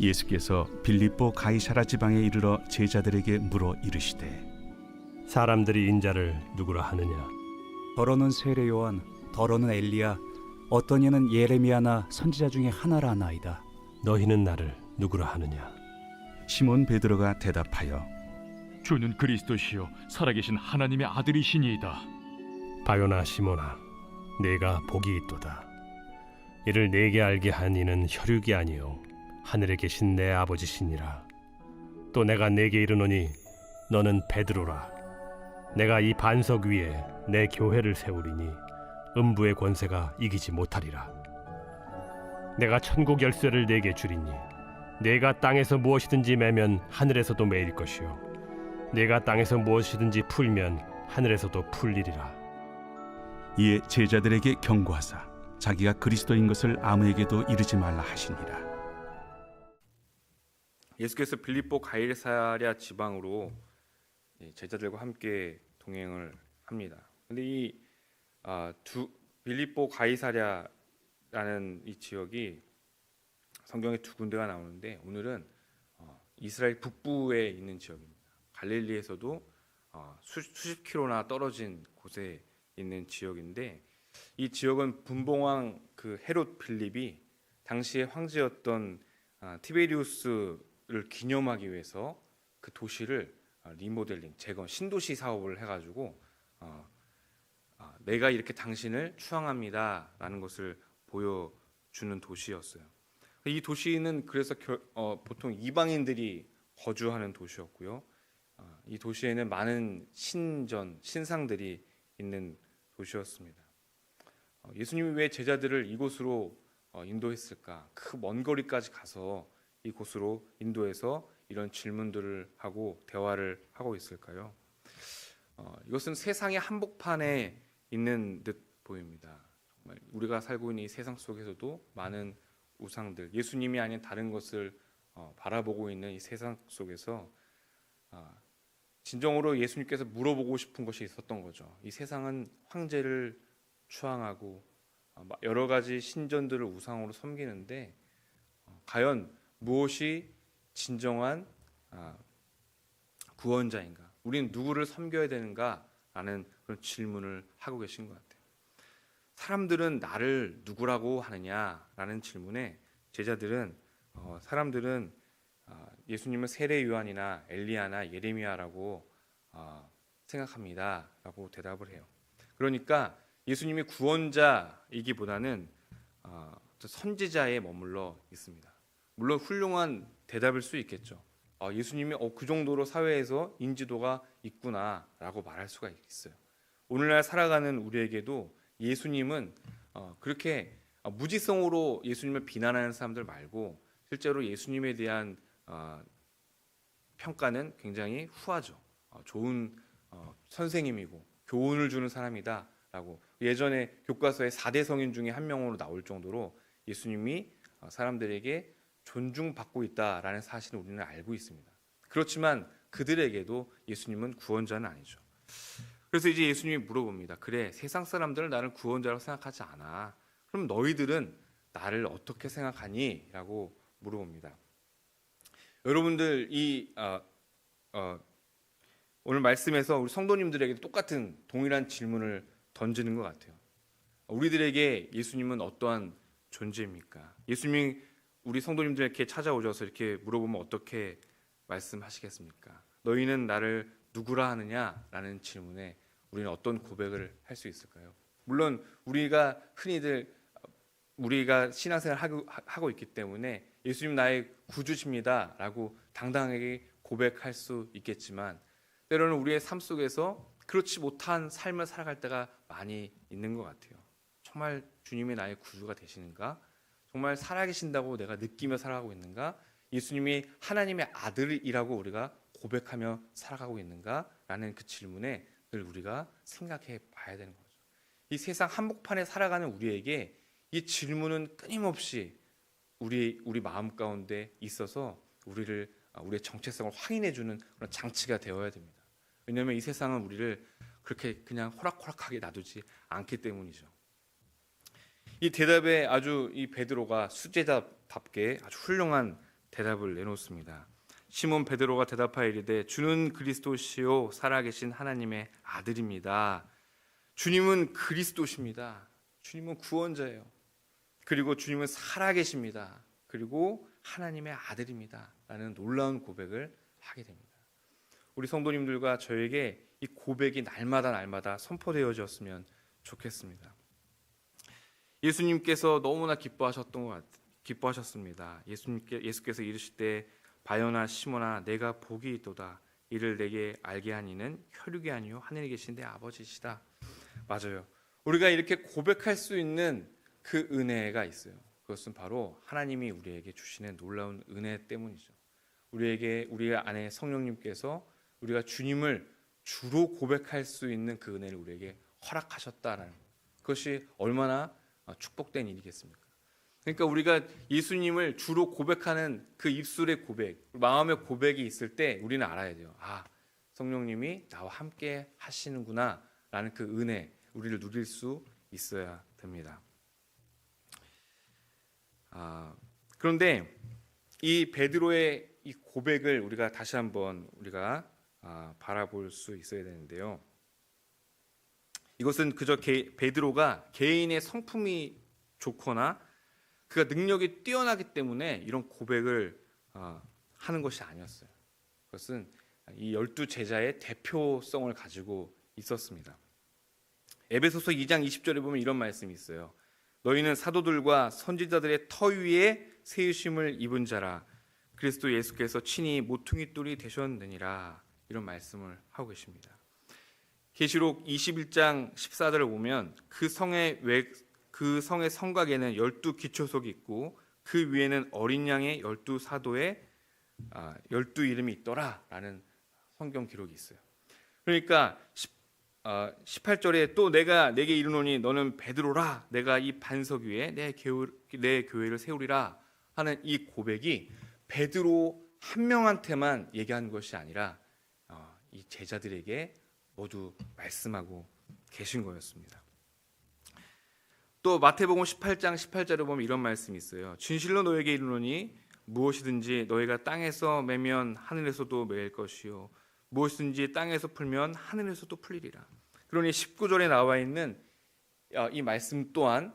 예수께서 빌립보 가이사라 지방에 이르러 제자들에게 물어 이르시되 사람들이 인자를 누구라 하느냐? 더러는 세례 요한, 더러는 엘리야, 어떤 이는 예레미야나 선지자 중에 하나라 하나이다. 너희는 나를 누구라 하느냐? 시몬 베드로가 대답하여 주는 그리스도시요 살아계신 하나님의 아들이시니이다. 바요나 시몬아, 내가 복이 있도다. 이를 내게 알게 한 이는 혈육이 아니요 하늘에 계신 내 아버지시니라. 또 내가 내게 이르노니 너는 베드로라. 내가 이 반석 위에 내 교회를 세우리니 음부의 권세가 이기지 못하리라. 내가 천국 열쇠를 내게 주리니 내가 땅에서 무엇이든지 매면 하늘에서도 매일 것이요 내가 땅에서 무엇이든지 풀면 하늘에서도 풀리리라. 이에 제자들에게 경고하사 자기가 그리스도인 것을 아무에게도 이르지 말라 하시니라. 예수께서 빌립보 가이사랴 지방으로 제자들과 함께 동행을 합니다. 근데 이 빌립보 가이사랴라는 이 지역이 성경에 두 군데가 나오는데 오늘은 이스라엘 북부에 있는 지역입니다. 갈릴리에서도 수십 킬로나 떨어진 곳에 있는 지역인데 이 지역은 분봉왕 그 헤롯 빌립이 당시의 황제였던 티베리우스를 기념하기 위해서 그 도시를 리모델링, 재건, 신도시 사업을 해가지고 내가 이렇게 당신을 추앙합니다라는 것을 보여주는 도시였어요. 이 도시는 그래서 보통 이방인들이 거주하는 도시였고요. 이 도시에는 많은 신상들이 있는 도시였습니다. 예수님이 왜 제자들을 이곳으로 인도했을까? 그 먼 거리까지 가서 이곳으로 인도해서 이런 질문들을 하고 대화를 하고 있을까요? 이것은 세상의 한복판에 있는 듯 보입니다. 정말 우리가 살고 있는 이 세상 속에서도 많은 우상들, 예수님이 아닌 다른 것을 바라보고 있는 이 세상 속에서 진정으로 예수님께서 물어보고 싶은 것이 있었던 거죠. 이 세상은 황제를 추앙하고 여러 가지 신전들을 우상으로 섬기는데 과연 무엇이 진정한 구원자인가? 우리는 누구를 섬겨야 되는가라는 그런 질문을 하고 계신 것 같아요. 사람들은 나를 누구라고 하느냐라는 질문에 제자들은 사람들은 예수님은 세례 요한이나 엘리야나 예레미야라고 생각합니다라고 대답을 해요. 그러니까 예수님이 구원자이기보다는 선지자에 머물러 있습니다. 물론 훌륭한 대답일 수 있겠죠. 예수님이 그 정도로 사회에서 인지도가 있구나라고 말할 수가 있어요. 오늘날 살아가는 우리에게도 예수님은 그렇게 무지성으로 예수님을 비난하는 사람들 말고 실제로 예수님에 대한 평가는 굉장히 후하죠. 좋은 선생님이고 교훈을 주는 사람이다라고 예전에 교과서에 4대 성인 중에 한 명으로 나올 정도로 예수님이 사람들에게 존중받고 있다라는 사실을 우리는 알고 있습니다. 그렇지만 그들에게도 예수님은 구원자는 아니죠. 그래서 이제 예수님이 물어봅니다. 그래, 세상 사람들은 나를 구원자라고 생각하지 않아. 그럼 너희들은 나를 어떻게 생각하니? 라고 물어봅니다. 여러분들 오늘 말씀에서 우리 성도님들에게 똑같은 동일한 질문을 던지는 것 같아요. 우리들에게 예수님은 어떠한 존재입니까? 예수님이 우리 성도님들에게 찾아오셔서 이렇게 물어보면 어떻게 말씀하시겠습니까? 너희는 나를 누구라 하느냐라는 질문에 우리는 어떤 고백을 할 수 있을까요? 물론 우리가 흔히들 우리가 신앙생활 하고 있기 때문에 예수님 나의 구주십니다라고 당당하게 고백할 수 있겠지만 때로는 우리의 삶 속에서 그렇지 못한 삶을 살아갈 때가 많이 있는 것 같아요. 정말 주님이 나의 구주가 되시는가? 정말 살아계신다고 내가 느끼며 살아가고 있는가? 예수님이 하나님의 아들이라고 우리가 고백하며 살아가고 있는가? 라는 그 질문에 늘 우리가 생각해 봐야 되는 거죠. 이 세상 한복판에 살아가는 우리에게 이 질문은 끊임없이 우리 마음 가운데 있어서 우리의 정체성을 확인해 주는 그런 장치가 되어야 됩니다. 왜냐하면 이 세상은 우리를 그렇게 그냥 호락호락하게 놔두지 않기 때문이죠. 이 대답에 아주 이 베드로가 수제자답게 아주 훌륭한 대답을 내놓습니다. 시몬 베드로가 대답하여 이르되 주는 그리스도시요 살아계신 하나님의 아들입니다. 주님은 그리스도십니다. 주님은 구원자예요. 그리고 주님은 살아계십니다. 그리고 하나님의 아들입니다. 라는 놀라운 고백을 하게 됩니다. 우리 성도님들과 저에게 이 고백이 날마다 선포되어졌으면 좋겠습니다. 예수님께서 너무나 기뻐하셨습니다. 예수께서 이르실 때 바요나 시몬아 내가 복이 있도다. 이를 내게 알게 하니는 혈육이 아니요 하늘에 계신 내 아버지시다. 맞아요. 우리가 이렇게 고백할 수 있는 그 은혜가 있어요. 그것은 바로 하나님이 우리에게 주시는 놀라운 은혜 때문이죠. 우리 안에 성령님께서 우리가 주님을 주로 고백할 수 있는 그 은혜를 우리에게 허락하셨다라는 그것이 얼마나 축복된 일이겠습니까? 그러니까 우리가 예수님을 주로 고백하는 그 입술의 고백, 마음의 고백이 있을 때 우리는 알아야 돼요. 아, 성령님이 나와 함께 하시는구나 라는 그 은혜, 우리를 누릴 수 있어야 됩니다. 그런데 이 베드로의 이 고백을 우리가 다시 한번 바라볼 수 있어야 되는데요. 이것은 그저 베드로가 개인의 성품이 좋거나 그가 능력이 뛰어나기 때문에 이런 고백을 하는 것이 아니었어요. 그것은 이 12제자의 대표성을 가지고 있었습니다. 에베소서 2장 20절에 보면 이런 말씀이 있어요. 너희는 사도들과 선지자들의 터 위에 세우심을 입은 자라. 그리스도 예수께서 친히 모퉁이 돌이 되셨느니라. 이런 말씀을 하고 계십니다. 계시록 21장 14절을 보면 그 성의 성곽에는 12기초석이 있고 그 위에는 어린 양의 12사도의 12이름이 있더라 라는 성경 기록이 있어요. 그러니까 18절에 또 내가 내게 이르노니 너는 베드로라. 내가 이 반석 위에 내 교회를 세우리라 하는 이 고백이 베드로 한 명한테만 얘기하는 것이 아니라 이 제자들에게 모두 말씀하고 계신 거였습니다. 또 마태복음 18장 18절에 보면 이런 말씀이 있어요. 진실로 너에게 이르노니 무엇이든지 너희가 땅에서 매면 하늘에서도 매일 것이요 무엇이든지 땅에서 풀면 하늘에서도 풀리리라. 그러니 19절에 나와 있는 이 말씀 또한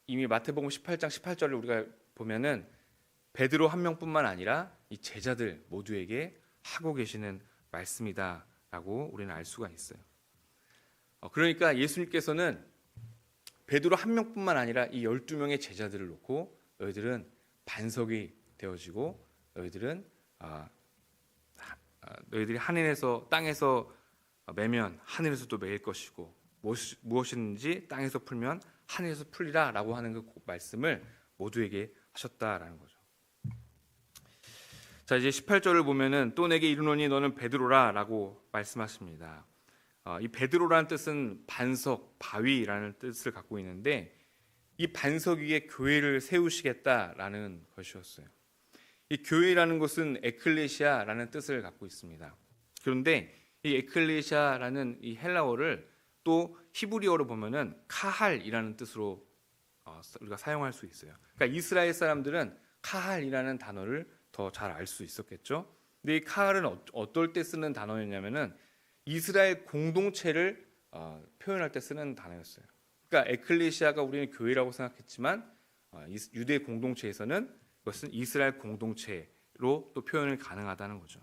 이미 마태복음 18장 18절을 우리가 보면은 베드로 한 명뿐만 아니라 이 제자들 모두에게 하고 계시는 말씀이다라고 우리는 알 수가 있어요. 그러니까 예수님께서는 베드로 한 명뿐만 아니라 이 12명의 제자들을 놓고 너희들은 반석이 되어지고 너희들이 하늘에서 땅에서 매면 하늘에서도 매일 것이고 무엇이든지 땅에서 풀면 하늘에서 풀리라라고 하는 그 말씀을 모두에게 하셨다라는 거죠. 자, 이제 18절을 보면은 또 내게 이르노니 너는 베드로라라고 말씀하십니다. 이 베드로라는 뜻은 반석, 바위라는 뜻을 갖고 있는데 이 반석 위에 교회를 세우시겠다라는 것이었어요. 이 교회라는 것은 에클레시아라는 뜻을 갖고 있습니다. 그런데 이 에클레시아라는 이 헬라어를 또 히브리어로 보면은 카할이라는 뜻으로 우리가 사용할 수 있어요. 그러니까 이스라엘 사람들은 카할이라는 단어를 더 잘 알 수 있었겠죠. 근데 이 카할은 어떨 때 쓰는 단어였냐면은 이스라엘 공동체를 표현할 때 쓰는 단어였어요. 그러니까 에클레시아가 우리는 교회라고 생각했지만 유대 공동체에서는 그것은 이스라엘 공동체로 또 표현이 가능하다는 거죠.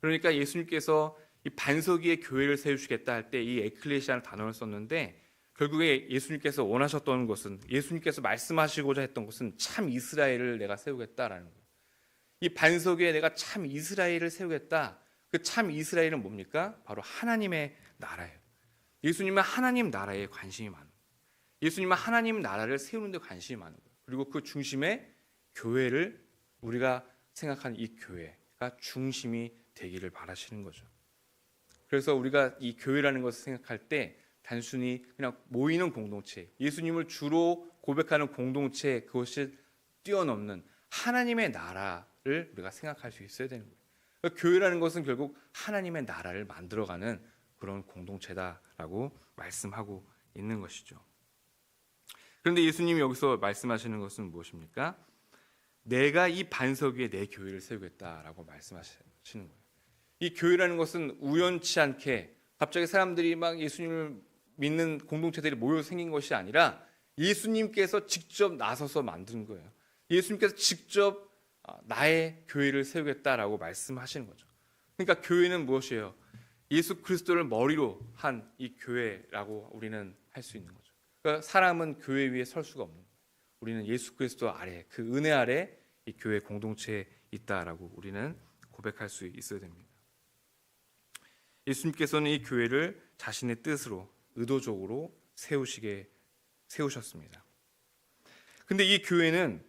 그러니까 예수님께서 이 반석 위에 교회를 세우시겠다 할 때 이 에클레시아라는 단어를 썼는데 결국에 예수님께서 원하셨던 것은 예수님께서 말씀하시고자 했던 것은 참 이스라엘을 내가 세우겠다라는 거예요. 이 반석 위에 내가 참 이스라엘을 세우겠다. 그 참 이스라엘은 뭡니까? 바로 하나님의 나라예요. 예수님은 하나님 나라에 관심이 많은 거예요. 예수님은 하나님 나라를 세우는 데 관심이 많은 거예요. 그리고 그 중심에 교회를 우리가 생각하는 이 교회가 중심이 되기를 바라시는 거죠. 그래서 우리가 이 교회라는 것을 생각할 때 단순히 그냥 모이는 공동체, 예수님을 주로 고백하는 공동체, 그것이 뛰어넘는 하나님의 나라를 우리가 생각할 수 있어야 되는 거예요. 그러니까 교회라는 것은 결국 하나님의 나라를 만들어가는 그런 공동체다라고 말씀하고 있는 것이죠. 그런데 예수님이 여기서 말씀하시는 것은 무엇입니까? 내가 이 반석 위에 내 교회를 세우겠다라고 말씀하시는 거예요. 이 교회라는 것은 우연치 않게 갑자기 사람들이 막 예수님을 믿는 공동체들이 모여 생긴 것이 아니라 예수님께서 직접 나서서 만든 거예요. 예수님께서 직접 나의 교회를 세우겠다라고 말씀하시는 거죠. 그러니까 교회는 무엇이에요? 예수 그리스도를 머리로 한 이 교회라고 우리는 할 수 있는 거죠. 그러니까 사람은 교회 위에 설 수가 없는 거예요. 우리는 예수 그리스도 아래, 그 은혜 아래 이 교회 공동체에 있다라고 우리는 고백할 수 있어야 됩니다. 예수님께서는 이 교회를 자신의 뜻으로 의도적으로 세우셨습니다. 근데 이 교회는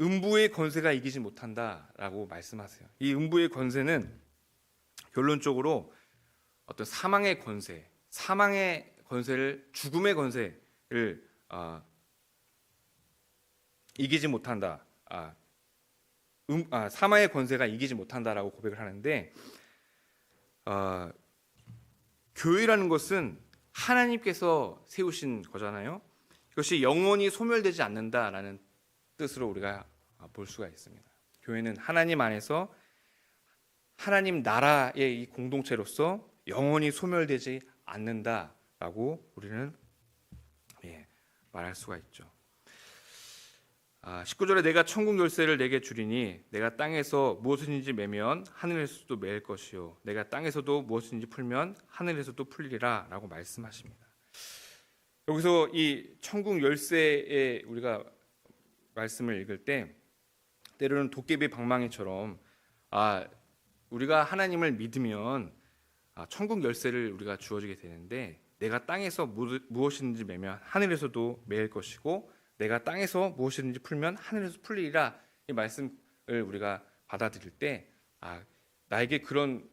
음부의 권세가 이기지 못한다라고 말씀하세요. 이 음부의 권세는 결론적으로 어떤 사망의 권세를 죽음의 권세를 이기지 못한다. 사망의 권세가 이기지 못한다라고 고백을 하는데 교회라는 것은 하나님께서 세우신 거잖아요. 이것이 영원히 소멸되지 않는다라는 뜻으로 우리가 볼 수가 있습니다. 교회는 하나님 안에서 하나님 나라의 이 공동체로서 영원히 소멸되지 않는다라고 우리는 말할 수가 있죠. 19절에 내가 천국 열쇠를 내게 주리니 내가 땅에서 무엇이든지 매면 하늘에서도 매일 것이요 내가 땅에서도 무엇이든지 풀면 하늘에서도 풀리리라 라고 말씀하십니다. 여기서 이 천국 열쇠에 우리가 말씀을 읽을 때 때로는 도깨비 방망이처럼 우리가 하나님을 믿으면 천국 열쇠를 우리가 주어지게 되는데 내가 땅에서 무엇이든지 매면 하늘에서도 매일 것이고 내가 땅에서 무엇이든지 풀면 하늘에서 풀리리라 이 말씀을 우리가 받아들일 때 나에게 그런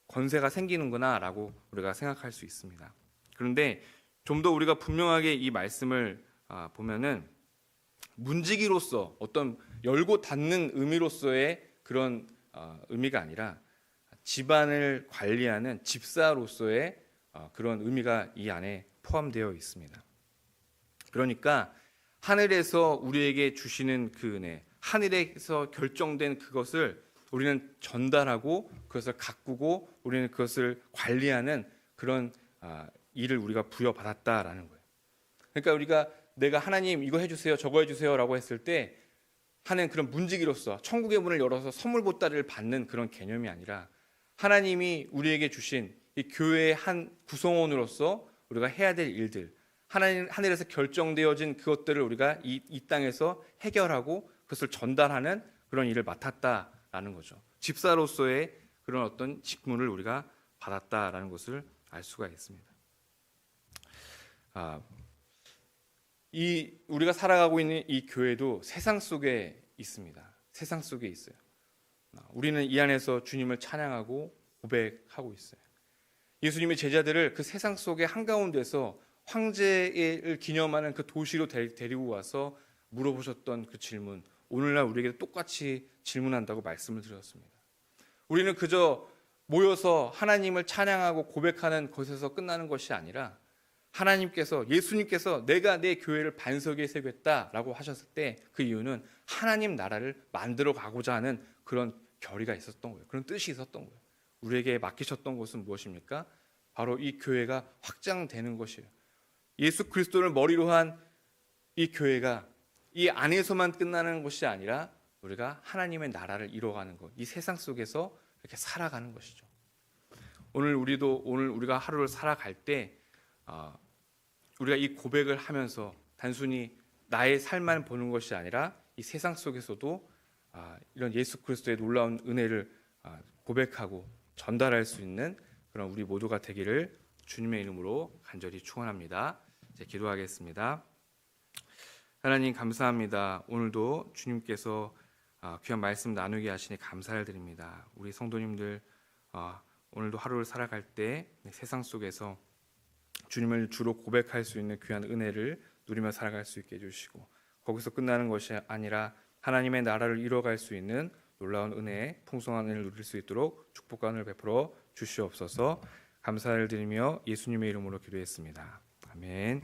권세가 생기는구나라고 우리가 생각할 수 있습니다. 그런데 좀 더 우리가 분명하게 이 말씀을 보면은 문지기로서 어떤 열고 닫는 의미로서의 그런 의미가 아니라 집안을 관리하는 집사로서의 그런 의미가 이 안에 포함되어 있습니다. 그러니까 하늘에서 우리에게 주시는 그 은혜, 하늘에서 결정된 그것을 우리는 전달하고 그것을 가꾸고 우리는 그것을 관리하는 그런 일을 우리가 부여받았다라는 거예요. 그러니까 우리가 내가 하나님 이거 해주세요 저거 해주세요라고 했을 때 하는 그런 문지기로서 천국의 문을 열어서 선물 보따리를 받는 그런 개념이 아니라 하나님이 우리에게 주신 이 교회의 한 구성원으로서 우리가 해야 될 일들, 하늘에서 결정되어진 그것들을 우리가 이 땅에서 해결하고 그것을 전달하는 그런 일을 맡았다라는 거죠. 집사로서의 그런 어떤 직분을 우리가 받았다라는 것을 알 수가 있습니다. 우리가 살아가고 있는 이 교회도 세상 속에 있습니다. 세상 속에 있어요. 우리는 이 안에서 주님을 찬양하고 고백하고 있어요. 예수님의 제자들을 그 세상 속의 한가운데서 황제를 기념하는 그 도시로 데리고 와서 물어보셨던 그 질문, 오늘날 우리에게 똑같이 질문한다고 말씀을 드렸습니다. 우리는 그저 모여서 하나님을 찬양하고 고백하는 것에서 끝나는 것이 아니라 하나님께서, 예수님께서 내가 내 교회를 반석 위에 세우겠다라고 하셨을 때 그 이유는 하나님 나라를 만들어 가고자 하는 그런 결의가 있었던 거예요. 그런 뜻이 있었던 거예요. 우리에게 맡기셨던 것은 무엇입니까? 바로 이 교회가 확장되는 것이에요. 예수 그리스도를 머리로 한 이 교회가 이 안에서만 끝나는 것이 아니라 우리가 하나님의 나라를 이뤄가는 것, 이 세상 속에서 이렇게 살아가는 것이죠. 오늘 우리가 하루를 살아갈 때 우리가 이 고백을 하면서 단순히 나의 삶만 보는 것이 아니라 이 세상 속에서도 이런 예수 그리스도의 놀라운 은혜를 고백하고 전달할 수 있는 그런 우리 모두가 되기를 주님의 이름으로 간절히 축원합니다. 이제 기도하겠습니다. 하나님 감사합니다. 오늘도 주님께서 귀한 말씀 나누게 하시니 감사를 드립니다. 우리 성도님들 오늘도 하루를 살아갈 때 세상 속에서 주님을 주로 고백할 수 있는 귀한 은혜를 누리며 살아갈 수 있게 해주시고 거기서 끝나는 것이 아니라 하나님의 나라를 이뤄갈 수 있는 놀라운 은혜, 풍성한 은혜를 누릴 수 있도록 축복과 은혜를 베풀어 주시옵소서. 감사를 드리며 예수님의 이름으로 기도했습니다. 아멘.